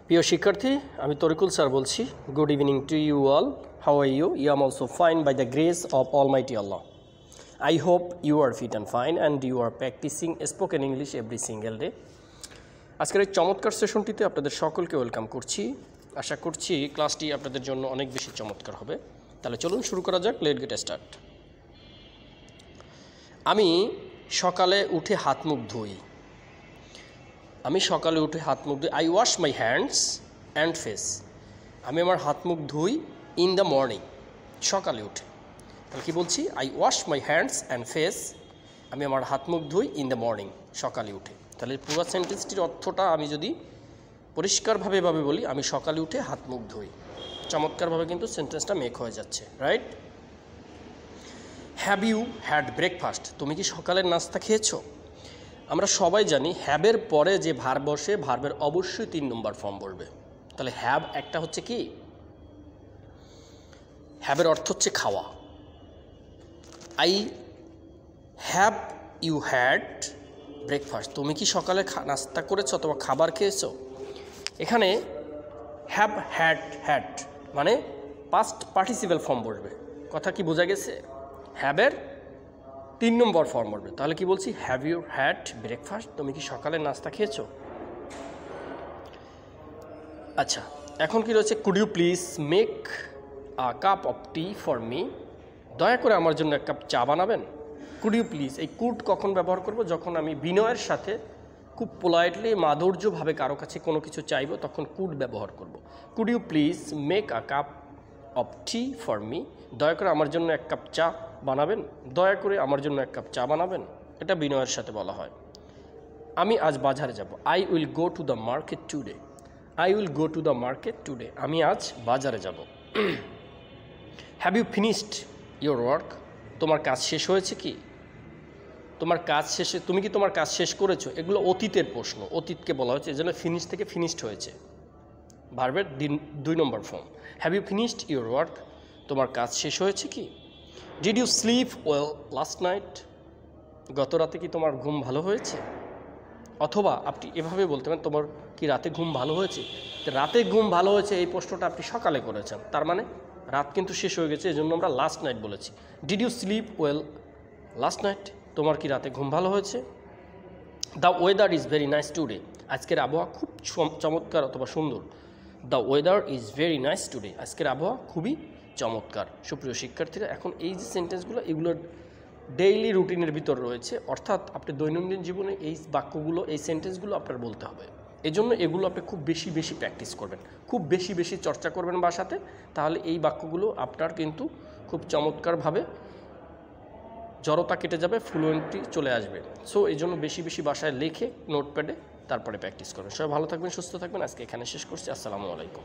প্রিয় শিক্ষার্থী, আমি তরিকুল স্যার বলছি। Good evening to you all. How are you? You am also fine by the grace of almighty Allah. I hope you are fit and fine and you are practicing spoken English every single day. আজকের এই চমৎকার সেশনটিতে আপনাদের সকলকে welcome করছি। আশা করছি ক্লাসটি আপনাদের জন্য অনেক বেশি চমৎকার হবে। তাহলে চলুন শুরু করা যাক। Late get start. আমি সকালে উঠে হাত মুখ ধুই। I wash my hands and face. আমি আমার হাত মুখ ধুই ইন দ্য মর্নিং, সকালে উঠে। তাহলে কী বলছি? I wash my hands and face. আমি আমার হাত মুখ ধুই ইন দ্য মর্নিং, সকালে উঠে। তাহলে পুরো সেন্টেন্সটির অর্থটা আমি যদি পরিষ্কারভাবে বলি, আমি সকালে উঠে হাত মুখ ধুই। চমৎকারভাবে কিন্তু সেন্টেন্সটা মেক হয়ে যাচ্ছে, right? Have you had breakfast? তুমি কি সকালের নাস্তা খেয়েছো? আমরা সবাই জানি হ্যাবের পরে যে ভার্ব বসে, ভার্বের অবশ্যই 3 নম্বর ফর্ম বলবে। তাহলে হ্যাভ একটা হচ্ছে কি, হ্যাবের অর্থ হচ্ছে খাওয়া। I have you had breakfast? তুমি কি সকালে নাস্তা করেছো অথবা খাবার খেয়েছো? এখানে হ্যাভ হ্যাড মানে পাস্ট পার্টিসিপেল ফর্ম বলবে। কথা কি বোঝা গেছে? হ্যাবের 3 নম্বর ফর্ম বলবে। তাহলে কি বলছি? Have you had breakfast? তুমি কি সকালে নাস্তা খেয়েছো? আচ্ছা, এখন কি রয়েছে? Could you please make a cup of tea for me? দয়া করে আমার জন্য 1 কাপ চা বানাবেন। কুড ইউ প্লিজ, এই কুড কখন ব্যবহার করব? যখন আমি বিনয়ের সাথে খুব পোলাইটলি মাধুর্যভাবে কারো কাছে কোনো কিছু চাইবো, তখন কুড ব্যবহার করব। Could you please make a cup of tea for me? দয়া করে আমার জন্য 1 কাপ চা বানাবেন। দয়া করে আমার জন্য 1 কাপ চা বানাবেন, এটা বিনয়ের সাথে বলা হয়। আমি আজ বাজারে যাব। I will go to the market today. I will go to the market today. আমি আজ বাজারে যাব। Have you finished your work? তোমার কাজ শেষ হয়েছে কি? তোমার কাজ শেষে, তুমি কি তোমার কাজ শেষ করেছো? এগুলো অতীতের প্রশ্ন, অতীতকে বলা হচ্ছে, এই জন্য ফিনিশ থেকে ফিনিশড হয়েছে, ভার্বের 2 নম্বর form. Have you finished your work? তোমার কাজ শেষ হয়েছে কি? Did you sleep well last night? গত রাতে কি তোমার ঘুম ভালো হয়েছে? অথবা আপনি এভাবে বলতে পারেন, তোমার কি রাতে ঘুম ভালো হয়েছে? রাতে ঘুম ভালো হয়েছে এই প্রশ্নটা আপনি সকালে করেছেন, তার মানে রাত কিন্তু শেষ হয়ে গেছে, এই জন্য আমরা লাস্ট নাইট বলেছি। Did you sleep well last night? তোমার কি রাতে ঘুম ভালো হয়েছে? The weather is very nice today. আজকের আবহাওয়া খুব চমৎকার অথবা সুন্দর। The weather is very nice today. আজকের আবহাওয়া খুবই চমৎকার। সুপ্রিয় শিক্ষার্থীরা, এখন এই যে সেন্টেন্সগুলো, এগুলো ডেইলি রুটিনের ভিতর রয়েছে, অর্থাৎ আপনি দৈনন্দিন জীবনে এই বাক্যগুলো, এই সেন্টেন্সগুলো আপনার বলতে হবে। এই জন্য এগুলো আপনি খুব বেশি প্র্যাকটিস করবেন, খুব বেশি চর্চা করবেন বাসাতে। তাহলে এই বাক্যগুলো আপনার কিন্তু খুব চমৎকারভাবে জড়তা কেটে যাবে, ফ্লুয়েন্টি চলে আসবে। সো এই জন্য বেশি বাসায় লিখে নোটপ্যাডে তারপরে প্র্যাকটিস করবেন। সবাই ভালো থাকবেন, সুস্থ থাকবেন। আজকে এখানে শেষ করছি। আসসালামু আলাইকুম।